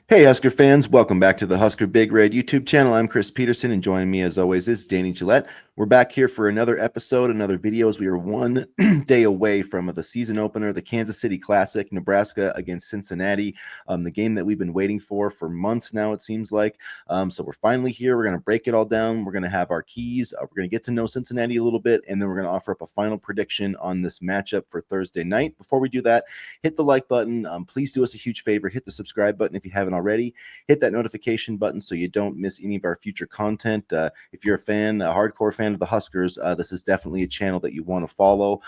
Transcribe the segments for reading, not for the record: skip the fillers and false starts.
Hey, Husker fans, welcome back to the Husker Big Red YouTube channel. I'm Chris Peterson, and joining me as always is Danny Gillette. We're back here for another episode, another video, as we are one day away from the season opener, the Kansas City Classic, Nebraska against Cincinnati, the game that we've been waiting for months now, it seems like. So we're finally here. We're going to break it all down. We're going to have our keys. We're going to get to know Cincinnati a little bit, and then we're going to offer up a final prediction on this matchup for Thursday night. Before we do that, hit the like button. Please do us a huge favor. Hit the subscribe button if you haven't already. Hit that notification button so you don't miss any of our future content. If you're a hardcore fan of the Huskers, this is definitely a channel that you want to follow.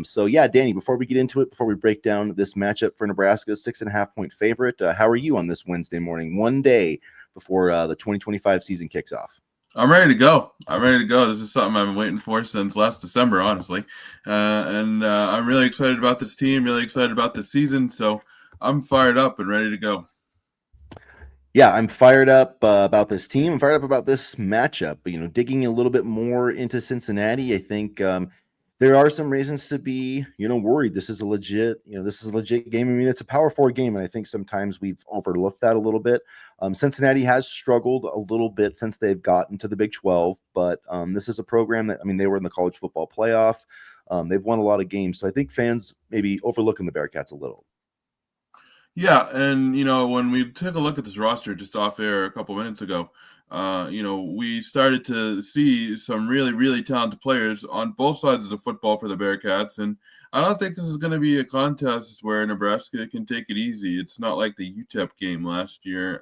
So yeah, Danny, before we get into it, before we break down this matchup for Nebraska, 6.5-point favorite, how are you on this Wednesday morning, one day before the 2025 season kicks off? I'm ready to go. This is something I've been waiting for since last December, honestly. And I'm really excited about this team, really excited about this season. So I'm fired up and ready to go. Yeah, I'm fired up about this team. I'm fired up about this matchup. But, digging a little bit more into Cincinnati, I think there are some reasons to be, worried. This is a legit game. I mean, it's a Power Four game, and I think sometimes we've overlooked that a little bit. Cincinnati has struggled a little bit since they've gotten to the Big 12, but this is a program that, I mean, they were in the college football playoff. They've won a lot of games, so I think fans maybe overlooking the Bearcats a little. Yeah, and when we took a look at this roster just off air a couple minutes ago, we started to see some really, really talented players on both sides of the football for the Bearcats, and I don't think this is going to be a contest where Nebraska can take it easy. It's not like the UTEP game last year.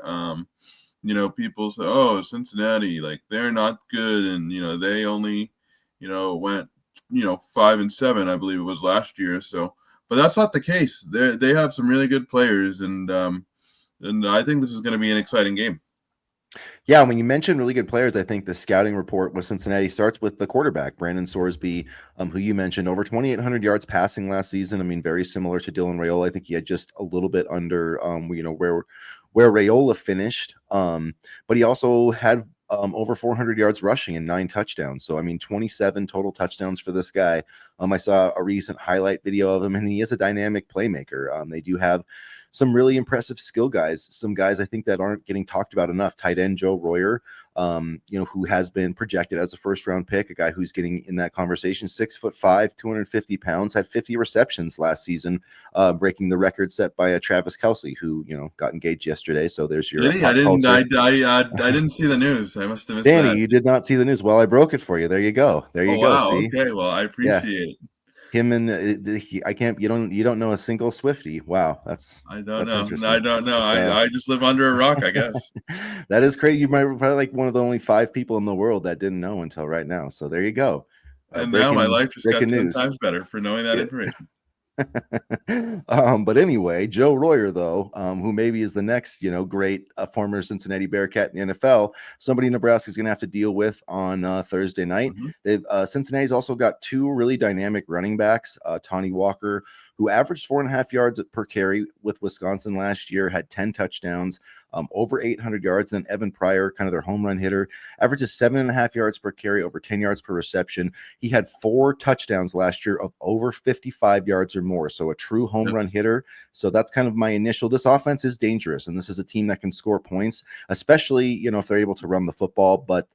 People say, "Oh, Cincinnati, like they're not good," and they only, went, 5-7, I believe it was last year. So but that's not the case. They have some really good players, and I think this is going to be an exciting game. Yeah, when you mentioned really good players, I think the scouting report with Cincinnati starts with the quarterback, Brandon Sorsby, who you mentioned, over 2,800 yards passing last season. I mean, very similar to Dylan Raiola. I think he had just a little bit under, where Raiola finished. But he also had over 400 yards rushing and 9 touchdowns. So, I mean, 27 total touchdowns for this guy. I saw a recent highlight video of him, and he is a dynamic playmaker. They do have some really impressive skill guys, some guys I think that aren't getting talked about enough. Tight end Joe Royer, who has been projected as a first round pick, a guy who's getting in that conversation. 6'5", 250 pounds, had 50 receptions last season, breaking the record set by Travis Kelce, who got engaged yesterday. So there's your Did he? I pop didn't. culture. I didn't see the news. I must have missed Danny, that. you did not see the news. Well, I broke it for you. There you go. There Oh you go. wow. See, Okay. Well, I yeah, appreciate it. him and I can't. You don't know a single Swifty. Wow, that's I don't that's know. I interesting. don't know. But I just live under a rock, I guess. that is crazy. You might be probably like one of the only 5 people in the world that didn't know until right now. So there you go. And now my Breaking life just got breaking 10 news. times better for knowing that Yeah. information. But anyway, Joe Royer, though, who maybe is the next, great former Cincinnati Bearcat in the NFL, somebody Nebraska is going to have to deal with on Thursday night. Mhm. They've Cincinnati's also got 2 really dynamic running backs. Tawny Walker, who averaged 4.5 yards per carry with Wisconsin last year, had 10 touchdowns, over 800 yards. And then Evan Pryor, kind of their home run hitter, averages 7.5 yards per carry, over 10 yards per reception. He had 4 touchdowns last year of over 55 yards or more. So a true home Yep. run hitter. So that's kind of my initial. This offense is dangerous, and this is a team that can score points, especially if they're able to run the football. But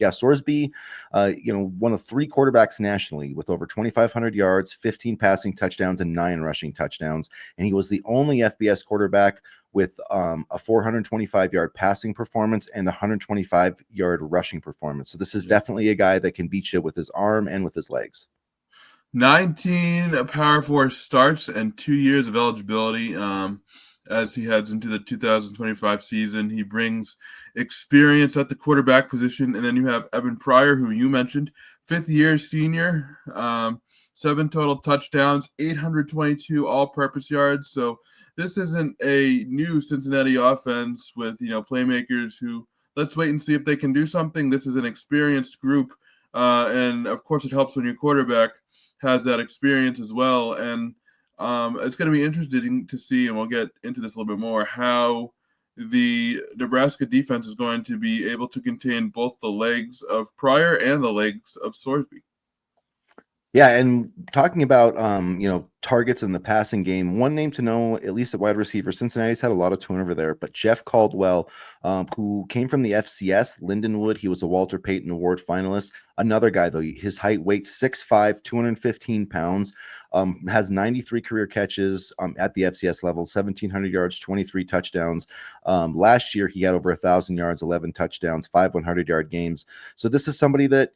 yeah, Sorsby, one of 3 quarterbacks nationally with over 2,500 yards, 15 passing touchdowns, and 9 rushing touchdowns. And he was the only FBS quarterback with a 425-yard passing performance and 125-yard rushing performance. So this is Yep. definitely a guy that can beat you with his arm and with his legs. 19 Power Four starts and 2 years of eligibility as he heads into the 2025 season. He brings experience at the quarterback position. And then you have Evan Pryor, who you mentioned, 5th-year senior, 7 total touchdowns, 822 all-purpose yards. So this isn't a new Cincinnati offense with, playmakers who let's wait and see if they can do something. This is an experienced group. And, of course, it helps when your quarterback has that experience as well. And it's going to be interesting to see, and we'll get into this a little bit more, how the Nebraska defense is going to be able to contain both the legs of Pryor and the legs of Sorsby. Yeah, and talking about targets in the passing game, one name to know, at least at wide receiver, Cincinnati's had a lot of turnover there, but Jeff Caldwell, who came from the FCS, Lindenwood, he was a Walter Payton Award finalist. Another guy, though, his height, weight 6'5", 215 pounds, has 93 career catches at the FCS level, 1,700 yards, 23 touchdowns. Last year, he had over 1,000 yards, 11 touchdowns, 5 100-yard games. So this is somebody that,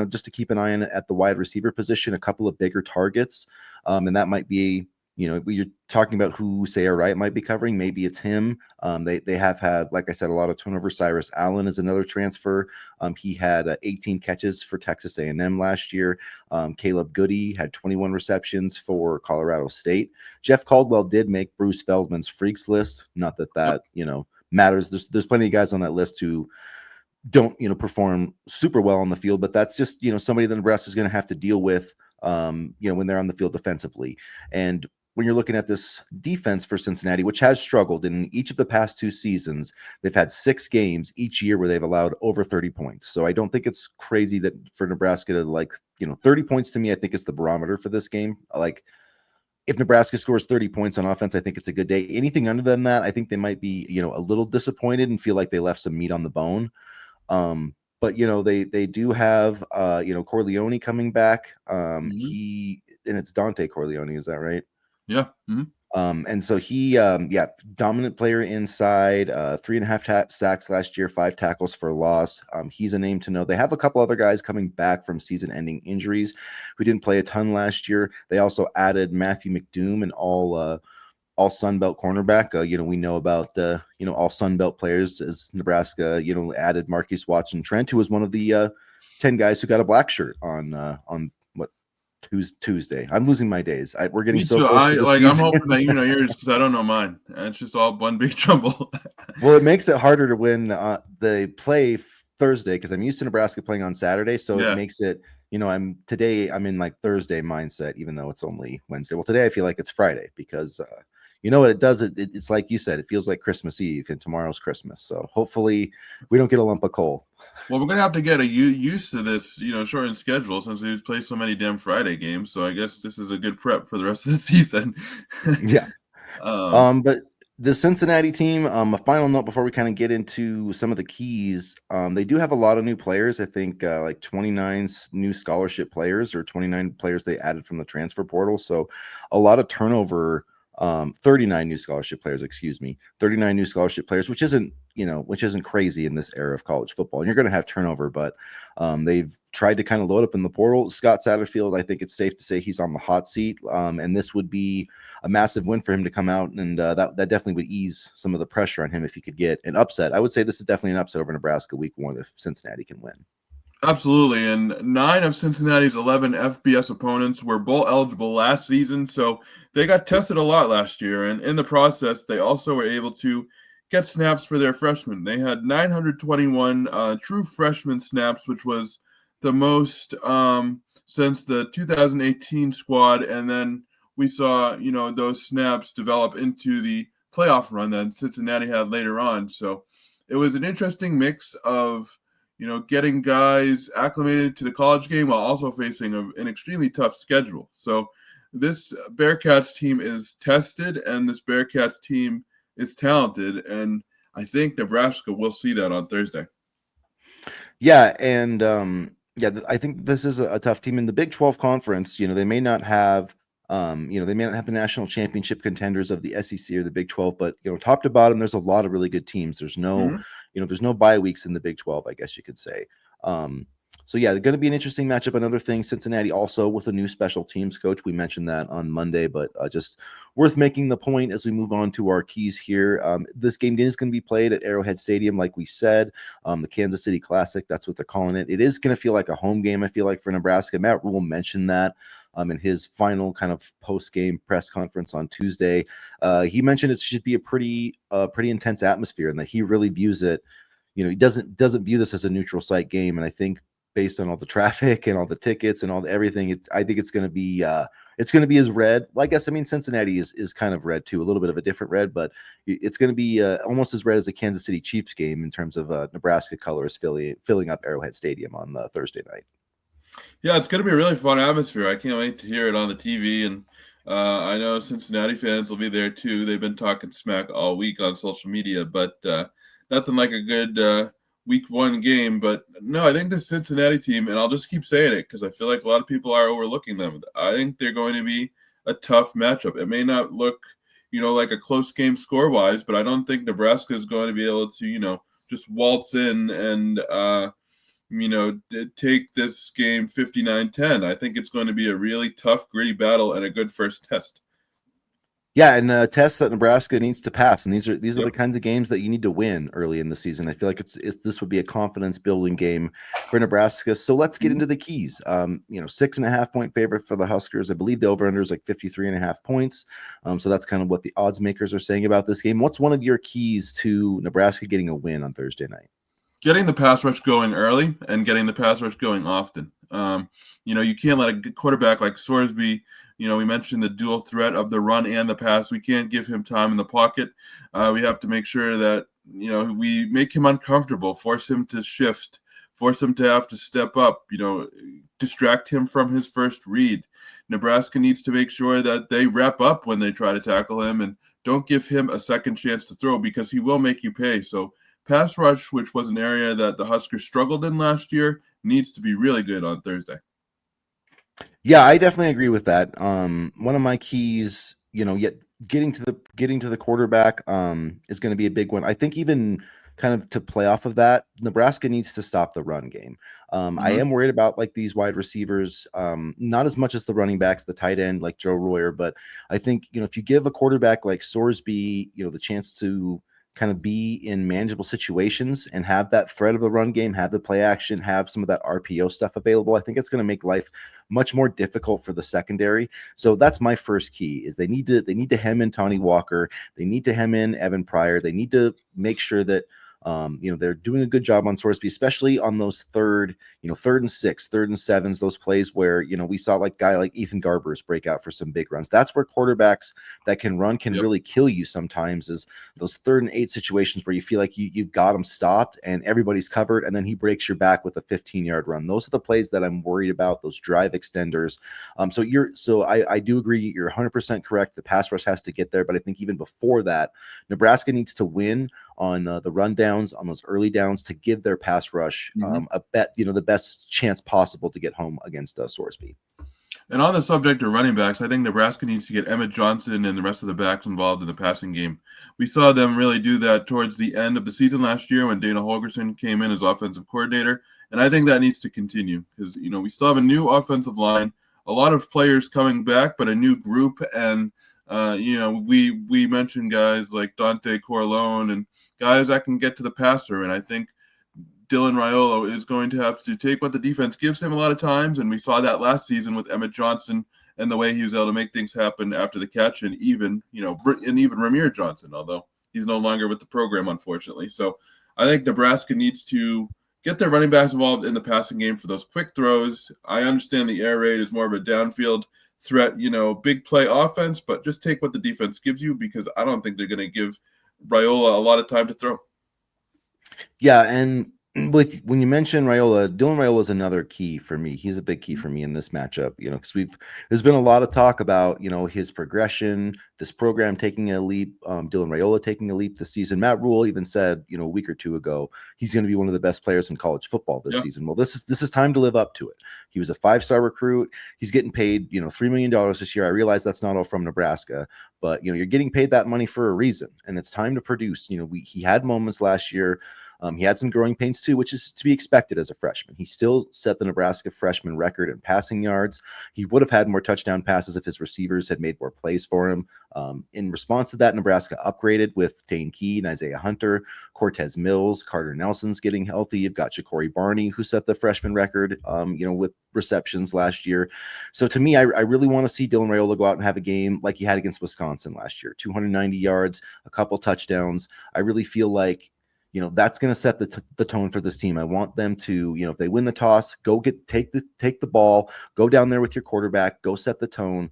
just to keep an eye on at the wide receiver position, a couple of bigger targets. And that might be, you're talking about who Say Wright might be covering. Maybe it's him. They have had, like I said, a lot of turnover. Cyrus Allen is another transfer. He had 18 catches for Texas A&M last year. Caleb Goody had 21 receptions for Colorado State. Jeff Caldwell did make Bruce Feldman's freaks list. Not that Yep. matters. There's plenty of guys on that list who don't perform super well on the field, but that's just somebody that Nebraska is going to have to deal with when they're on the field defensively. And when you're looking at this defense for Cincinnati, which has struggled in each of the past 2 seasons, they've had 6 games each year where they've allowed over 30 points. So I don't think it's crazy that for Nebraska to 30 points to me, I think is the barometer for this game. Like, if Nebraska scores 30 points on offense, I think it's a good day. Anything under than that, I think they might be, a little disappointed and feel like they left some meat on the bone. But they do have Corleone coming back. Hmm. And it's Dante Corleone, is that right? Yeah. Hmm. And so he dominant player inside, 3.5 sacks last year, 5 tackles for loss. He's a name to know. They have a couple other guys coming back from season-ending injuries who didn't play a ton last year. They also added Matthew McDoom, and all Sun Belt cornerback. We know about all Sun Belt players as Nebraska, added Marcus Watson Trent, who was one of the 10 guys who got a black shirt on what Tuesday. I'm losing my days. We're getting Me so too. close I to the like. I'm season. hoping that you know yours because I don't know mine. And it's just all one big jumble. Well, it makes it harder to win. They play Thursday because I'm used to Nebraska playing on Saturday, so it Yeah. makes it. I'm in like Thursday mindset, even though it's only Wednesday. Well, today I feel like it's Friday because you know what it does. It's like you said, it feels like Christmas Eve, and tomorrow's Christmas. So hopefully we don't get a lump of coal. Well, we're gonna have to get used to this, shortened schedule since we play so many damn Friday games. So I guess this is a good prep for the rest of the season. Yeah. um, But the Cincinnati team, a final note before we kind of get into some of the keys. They do have a lot of new players. I think like 29 new scholarship players or 29 players they added from the transfer portal. So a lot of turnover. 39 new scholarship players, excuse me, 39 new scholarship players, which isn't crazy in this era of college football. And you're going to have turnover, but they've tried to kind of load up in the portal. Scott Satterfield, I think it's safe to say he's on the hot seat. And this would be a massive win for him to come out, and that definitely would ease some of the pressure on him if he could get an upset. I would say this is definitely an upset over Nebraska week 1 if Cincinnati can win. Absolutely. And 9 of Cincinnati's 11 FBS opponents were bowl eligible last season. So they got Yep. tested a lot last year. And in the process, they also were able to get snaps for their freshmen. They had 921 true freshman snaps, which was the most since the 2018 squad. And then we saw, those snaps develop into the playoff run that Cincinnati had later on. So it was an interesting mix of getting guys acclimated to the college game while also facing an extremely tough schedule. So this Bearcats team is tested and this Bearcats team is talented. And I think Nebraska will see that on Thursday. Yeah, and I think this is a tough team in the Big 12 conference. They may not have they may not have the national championship contenders of the SEC or the Big 12, but top to bottom, there's a lot of really good teams. There's no, Mm-hmm. there's no bye weeks in the Big 12, I guess you could say. So yeah, going to be an interesting matchup. Another thing, Cincinnati also with a new special teams coach. We mentioned that on Monday, but just worth making the point as we move on to our keys here. This game is going to be played at Arrowhead Stadium, like we said, the Kansas City Classic. That's what they're calling it. It is going to feel like a home game, I feel like, for Nebraska. Matt Rule mentioned that in his final kind of post-game press conference on Tuesday. He mentioned it should be a pretty intense atmosphere, and that he really views it. He doesn't view this as a neutral site game, and I think based on all the traffic and all the tickets and everything, I think it's going to be as red. Well, I guess Cincinnati is kind of red too, a little bit of a different red, but it's going to be almost as red as the Kansas City Chiefs game in terms of Nebraska colors filling up Arrowhead Stadium on Thursday night. Yeah, it's going to be a really fun atmosphere. I can't wait to hear it on the TV. And I know Cincinnati fans will be there too. They've been talking smack all week on social media, but nothing like a good week one game. But no, I think the Cincinnati team, and I'll just keep saying it because I feel like a lot of people are overlooking them. I think they're going to be a tough matchup. It may not look, like a close game score wise, but I don't think Nebraska is going to be able to, just waltz in and, take this game 59-10. I think it's going to be a really tough, gritty battle and a good first test. Yeah, and tests that Nebraska needs to pass, and these are the Yep. kinds of games that you need to win early in the season. I feel like this would be a confidence building game for Nebraska. So let's get Mhm. into the keys. 6.5 point favorite for the Huskers. I believe the over under is like 53.5 points. So that's kind of what the odds makers are saying about this game. What's one of your keys to Nebraska getting a win on Thursday night? Getting the pass rush going early and getting the pass rush going often. You can't let a quarterback like Sorsby, we mentioned the dual threat of the run and the pass. We can't give him time in the pocket. We have to make sure that, we make him uncomfortable, force him to shift, force him to have to step up, distract him from his first read. Nebraska needs to make sure that they wrap up when they try to tackle him and don't give him a second chance to throw because he will make you pay. So pass rush, which was an area that the Huskers struggled in last year, needs to be really good on Thursday. Yeah, I definitely agree with that. One of my keys, yet getting to the quarterback, is going to be a big one. I think even kind of to play off of that, Nebraska needs to stop the run game. I Mm-hmm. am worried about like these wide receivers, not as much as the running backs, the tight end like Joe Royer, but I think if you give a quarterback like Sorsby, the chance to kind of be in manageable situations and have that threat of the run game, have the play action, have some of that RPO stuff available, I think it's going to make life much more difficult for the secondary. So that's my first key is they need to hem in Tawny Walker. They need to hem in Evan Pryor. They need to make sure that they're doing a good job on Sorsby, especially on those third and six, third and sevens, those plays where, we saw like guy like Ethan Garbers break out for some big runs. That's where quarterbacks that can run can Yep. really kill you sometimes is those 3rd and 8 situations where you feel like you've got him stopped and everybody's covered, and then he breaks your back with a 15-yard run. Those are the plays that I'm worried about, those drive extenders. I do agree. You're 100% correct. The pass rush has to get there, but I think even before that, Nebraska needs to win on the rundowns, on those early downs to give their pass rush Mm-hmm. the best chance possible to get home against Sorsby. And on the subject of running backs, I think Nebraska needs to get Emmett Johnson and the rest of the backs involved in the passing game. We saw them really do that towards the end of the season last year when Dana Holgerson came in as offensive coordinator. And I think that needs to continue because, we still have a new offensive line, a lot of players coming back, but a new group. And, we mentioned guys like Dante Corleone and guys that can get to the passer. And I think Dylan Raiola is going to have to take what the defense gives him a lot of times, and we saw that last season with Emmett Johnson and the way he was able to make things happen after the catch, and even Ramir Johnson, although he's no longer with the program, unfortunately. So I think Nebraska needs to get their running backs involved in the passing game for those quick throws. I understand the air raid is more of a downfield threat, big play offense, but just take what the defense gives you because I don't think they're going to give Raiola a lot of time to throw. Yeah, and with when you mention Dylan Raiola is another key for me. He's a big key for me in this matchup, because there's been a lot of talk about, his progression, this program taking a leap, Dylan Raiola taking a leap this season. Matt Rule even said, a week or two ago, he's going to be one of the best players in college football this Yeah. season. Well, this is time to live up to it. He was a 5-star recruit. He's getting paid, $3 million this year. I realize that's not all from Nebraska, but you're getting paid that money for a reason, and it's time to produce. He had moments last year. He had some growing pains too, which is to be expected as a freshman. He still set the Nebraska freshman record in passing yards. He would have had more touchdown passes if his receivers had made more plays for him. In response to that, Nebraska upgraded with Dane Key and Isaiah Hunter, Cortez Mills, Carter Nelson's getting healthy. You've got Ja'Cory Barney, who set the freshman record, with receptions last year. So to me, I really want to see Dylan Raiola go out and have a game like he had against Wisconsin last year, 290 yards, a couple touchdowns. I really feel like that's going to set the tone for this team. I want them to, if they win the toss, take the ball, go down there with your quarterback, go set the tone.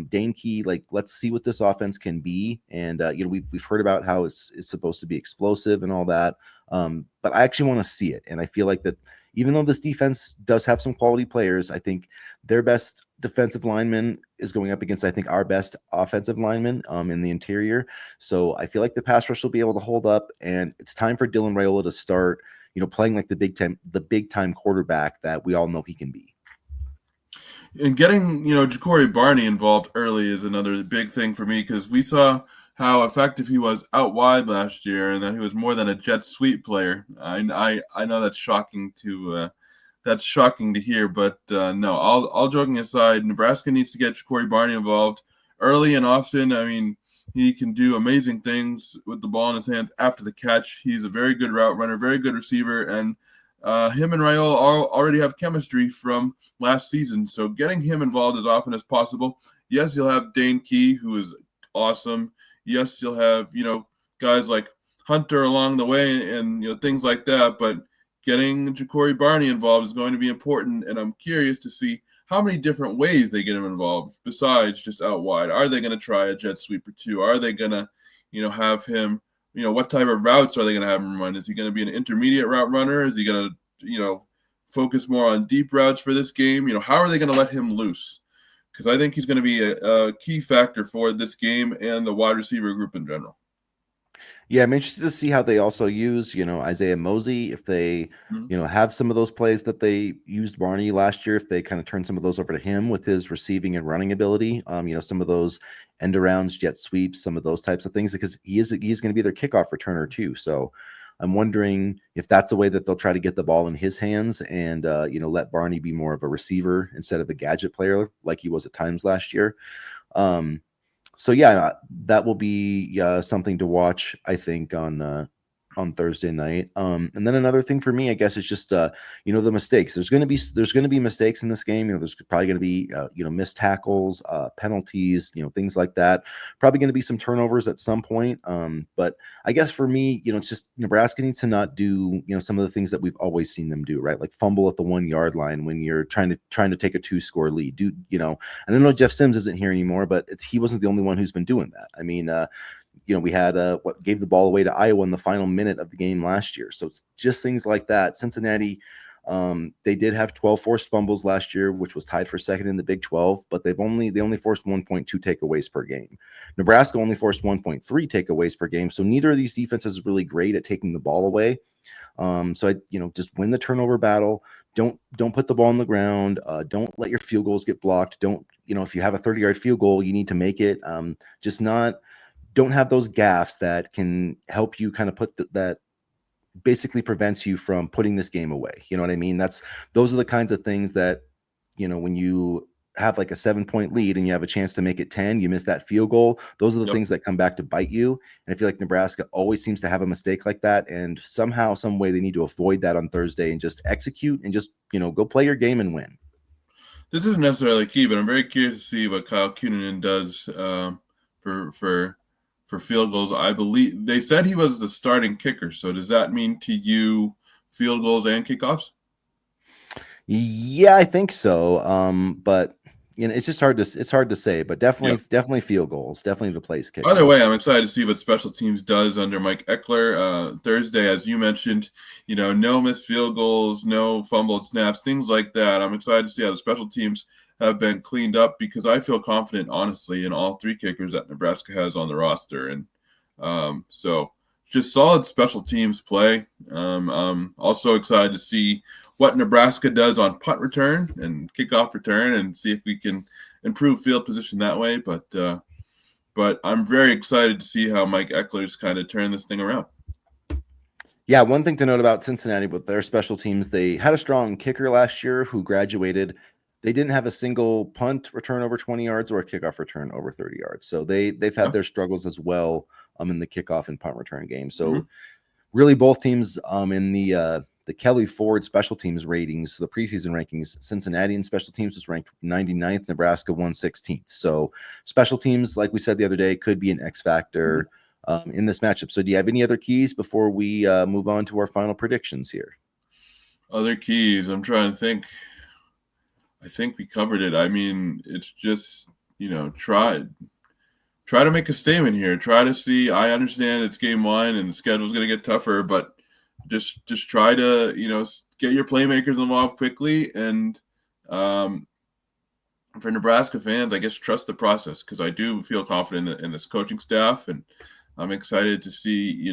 Dane Key, like, let's see what this offense can be. And we've heard about how it's supposed to be explosive and all that. But I actually want to see it, and I feel like that even though this defense does have some quality players, I think their best defensive lineman is going up against, I think, our best offensive lineman in the interior. So I feel like the pass rush will be able to hold up, and it's time for Dylan Raiola to start, playing like the big time quarterback that we all know he can be. And getting, Ja'Cory Barney involved early is another big thing for me, because we saw how effective he was out wide last year, and that he was more than a jet sweep player. I know that's shocking to hear, but no. All joking aside, Nebraska needs to get Ja'Cory Barney involved early and often. I mean, he can do amazing things with the ball in his hands after the catch. He's a very good route runner, very good receiver, and him and Raiola already have chemistry from last season. So getting him involved as often as possible. Yes, you'll have Dane Key, who is awesome. Yes, you'll have, guys like Hunter along the way and things like that. But getting Ja'Cory Barney involved is going to be important, and I'm curious to see how many different ways they get him involved besides just out wide. Are they going to try a jet sweep or two? Are they going to, have him, what type of routes are they going to have him run? Is he going to be an intermediate route runner? Is he going to, focus more on deep routes for this game? How are they going to let him loose? Because I think he's going to be a key factor for this game and the wide receiver group in general. Yeah, I'm interested to see how they also use, Isaiah Mosey, if they, have some of those plays that they used Barney last year, if they kind of turn some of those over to him with his receiving and running ability, some of those end arounds, jet sweeps, some of those types of things, because he's going to be their kickoff returner too. So I'm wondering if that's a way that they'll try to get the ball in his hands and, let Barney be more of a receiver instead of a gadget player like he was at times last year. So yeah, that will be something to watch, I think, on Thursday night. And then another thing for me, I guess, is just the mistakes. There's going to be mistakes in this game. There's probably going to be missed tackles, penalties, things like that. Probably going to be some turnovers at some point. But I guess for me, it's just Nebraska needs to not do some of the things that we've always seen them do, right? Like fumble at the 1 yard line when you're trying to take a 2-score lead. And I know Jeff Sims isn't here anymore, but he wasn't the only one who's been doing that. I mean, we had what gave the ball away to Iowa in the final minute of the game last year. So it's just things like that. Cincinnati, they did have 12 forced fumbles last year, which was tied for second in the Big 12, but they only forced 1.2 takeaways per game. Nebraska only forced 1.3 takeaways per game. So neither of these defenses is really great at taking the ball away. So I, just win the turnover battle. Don't put the ball on the ground. Don't let your field goals get blocked. Don't, if you have a 30-yard field goal, you need to make it. Don't have those gaffes that can help you kind of put that basically prevents you from putting this game away. You know what I mean? Those are the kinds of things that, when you have like a 7-point lead and you have a chance to make it 10, you miss that field goal. Those are the things that come back to bite you. And I feel like Nebraska always seems to have a mistake like that. And somehow, some way they need to avoid that on Thursday and just execute and just, go play your game and win. This isn't necessarily key, but I'm very curious to see what Kyle Cunanan does for field goals. I believe they said he was the starting kicker. So does that mean to you field goals and kickoffs? Yeah, I think so. But it's just hard to say, but definitely field goals, definitely the place kicker. Either way, I'm excited to see what special teams does under Mike Eckler. Thursday, as you mentioned, no missed field goals, no fumbled snaps, things like that. I'm excited to see how the special teams have been cleaned up, because I feel confident, honestly, in all 3 kickers that Nebraska has on the roster. And so just solid special teams play. I'm also excited to see what Nebraska does on punt return and kickoff return and see if we can improve field position that way. But I'm very excited to see how Mike Eckler's kind of turned this thing around. Yeah, one thing to note about Cincinnati with their special teams, they had a strong kicker last year who graduated. They didn't have a single punt return over 20 yards or a kickoff return over 30 yards. So they've had their struggles as well in the kickoff and punt return game. So really both teams in the Kelly Ford special teams ratings, the preseason rankings, Cincinnati in special teams was ranked 99th, Nebraska 116th. So special teams, like we said the other day, could be an X factor in this matchup. So do you have any other keys before we move on to our final predictions here? Other keys. I'm trying to think. I think we covered it. I mean, it's just, try to make a statement here. Try to see. I understand it's game one and the schedule's going to get tougher, but just try to, get your playmakers involved quickly. And for Nebraska fans, I guess trust the process, because I do feel confident in this coaching staff, and I'm excited to see,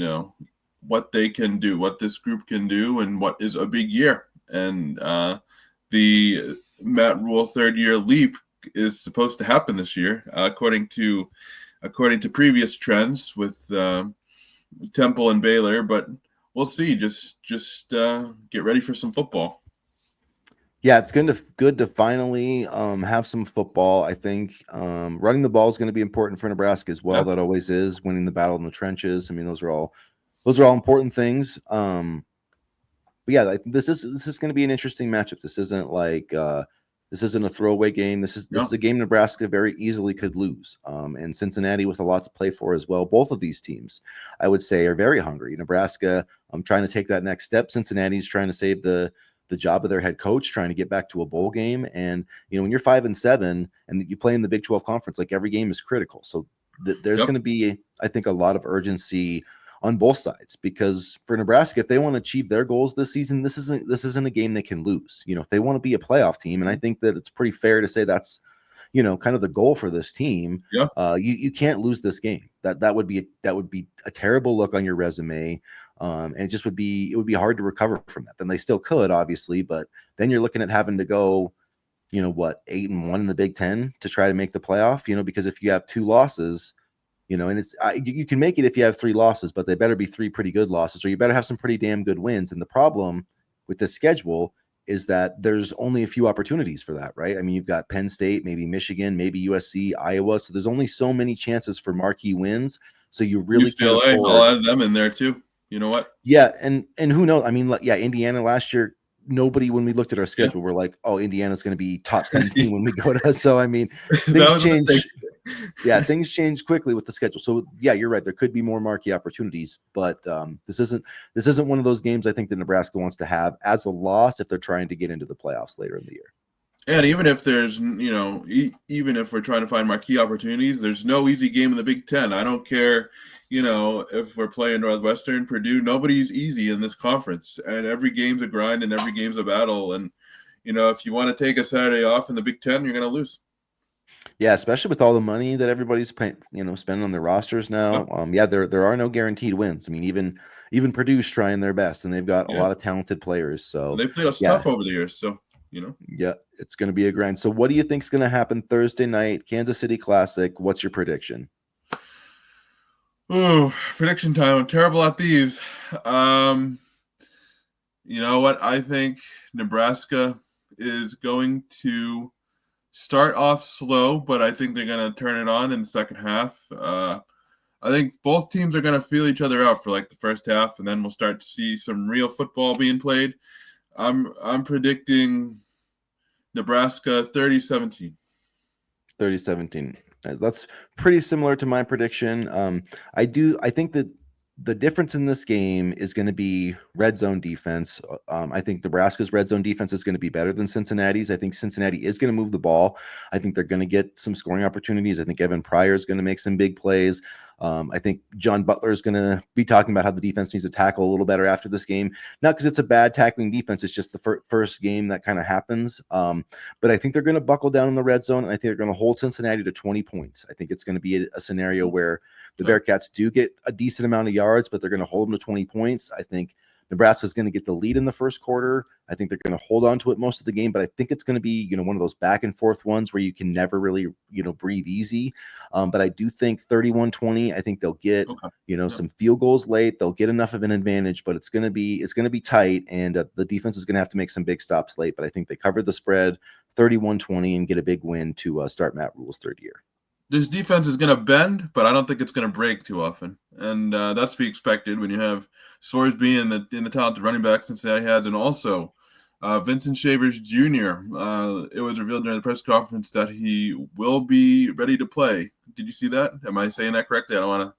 what they can do, what this group can do, and what is a big year. And the Matt Rule third-year leap is supposed to happen this year, according to previous trends with Temple and Baylor. But we'll see. Just get ready for some football. Yeah, it's good to finally have some football. I think running the ball is going to be important for Nebraska as well. Yeah. That always is. Winning the battle in the trenches. I mean, those are all important things. But yeah, this is going to be an interesting matchup. This isn't like this isn't a throwaway game. This is a game Nebraska very easily could lose. And Cincinnati with a lot to play for as well. Both of these teams, I would say, are very hungry. Nebraska, trying to take that next step. Cincinnati's trying to save the job of their head coach, trying to get back to a bowl game. And when you're 5-7 and you play in the Big 12 conference, like every game is critical. So there's going to be, I think, a lot of urgency on both sides, because for Nebraska, if they want to achieve their goals this season, this isn't a game they can lose. If they want to be a playoff team, and I think that it's pretty fair to say that's kind of the goal for this team. You can't lose this game. That would be a terrible look on your resume. And it would be hard to recover from that. Then they still could, obviously, but then you're looking at having to go, 8-1 in the Big Ten to try to make the playoff, because if you have 2 losses, and it's you can make it if you have 3 losses, but they better be 3 pretty good losses, or you better have some pretty damn good wins. And the problem with this schedule is that there's only a few opportunities for that, right? I mean, you've got Penn State, maybe Michigan, maybe USC, Iowa. So there's only so many chances for marquee wins. So you really can't afford. I'll add them in there too. You know what? Yeah, and who knows? I mean, Indiana last year, nobody, when we looked at our schedule, we're like, oh, Indiana's going to be top 10 team when we go to. So I mean, things change. Yeah, things change quickly with the schedule. So yeah, you're right. There could be more marquee opportunities, but this isn't one of those games I think that Nebraska wants to have as a loss if they're trying to get into the playoffs later in the year. And even if there's, even if we're trying to find marquee opportunities, there's no easy game in the Big Ten. I don't care, if we're playing Northwestern, Purdue, nobody's easy in this conference. And every game's a grind and every game's a battle. And, if you want to take a Saturday off in the Big Ten, you're going to lose. Yeah, especially with all the money that everybody's spending on their rosters now. There are no guaranteed wins. I mean, even Purdue's trying their best, and they've got a lot of talented players. So they played us tough over the years. So yeah, it's going to be a grind. So what do you think is going to happen Thursday night, Kansas City Classic? What's your prediction? Oh, prediction time. I'm terrible at these. You know what? I think Nebraska is going to start off slow, but I think they're going to turn it on in the second half. I think both teams are going to feel each other out for like the first half, and then we'll start to see some real football being played. I'm predicting Nebraska 30-17. 30-17. That's pretty similar to my prediction. I think that the difference in this game is going to be red zone defense. I think Nebraska's red zone defense is going to be better than Cincinnati's. I think Cincinnati is going to move the ball. I think they're going to get some scoring opportunities. I think Evan Pryor is going to make some big plays. I think John Butler is going to be talking about how the defense needs to tackle a little better after this game. Not because it's a bad tackling defense. It's just the first game that kind of happens. But I think they're going to buckle down in the red zone, and I think they're going to hold Cincinnati to 20 points. I think it's going to be a scenario where the Bearcats do get a decent amount of yards, but they're going to hold them to 20 points. I think Nebraska is going to get the lead in the first quarter. I think they're going to hold on to it most of the game, but I think it's going to be, one of those back and forth ones where you can never really, breathe easy. But I do think 31-20, I think they'll get, some field goals late. They'll get enough of an advantage, but it's going to be tight. And the defense is going to have to make some big stops late, but I think they cover the spread 31-20 and get a big win to start Matt Rule's third year. This defense is going to bend, but I don't think it's going to break too often. And that's to be expected when you have Sorsby in the talented running back Cincinnati has, and also Vincent Shavers Jr. It was revealed during the press conference that he will be ready to play. Did you see that? Am I saying that correctly? I don't want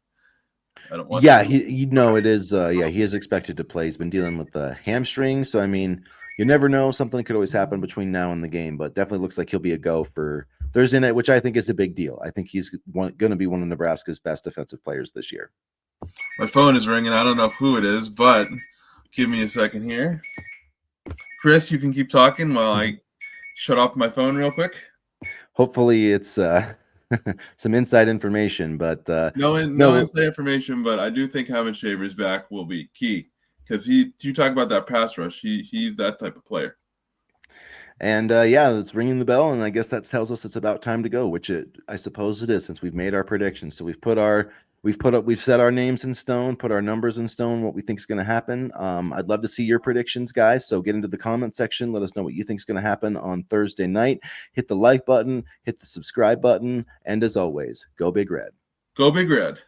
to. I don't want Yeah, to. it is. Yeah, he is expected to play. He's been dealing with the hamstring, so I mean, you never know. Something could always happen between now and the game, but definitely looks like he'll be a go for Thursday night, which I think is a big deal. I think he's going to be one of Nebraska's best defensive players this year. My phone is ringing. I don't know who it is, but give me a second here. Chris, you can keep talking while I shut off my phone real quick. Hopefully, it's some inside information, but No no. inside information, but I do think having Shavers back will be key because you talk about that pass rush. He's that type of player. And yeah, it's ringing the bell, and I guess that tells us it's about time to go, which I suppose it is, since we've made our predictions. So we've set our names in stone, put our numbers in stone, what we think is going to happen. I'd love to see your predictions, guys. So get into the comment section, let us know what you think is going to happen on Thursday night. Hit the like button, hit the subscribe button, and as always, go Big Red. Go Big Red.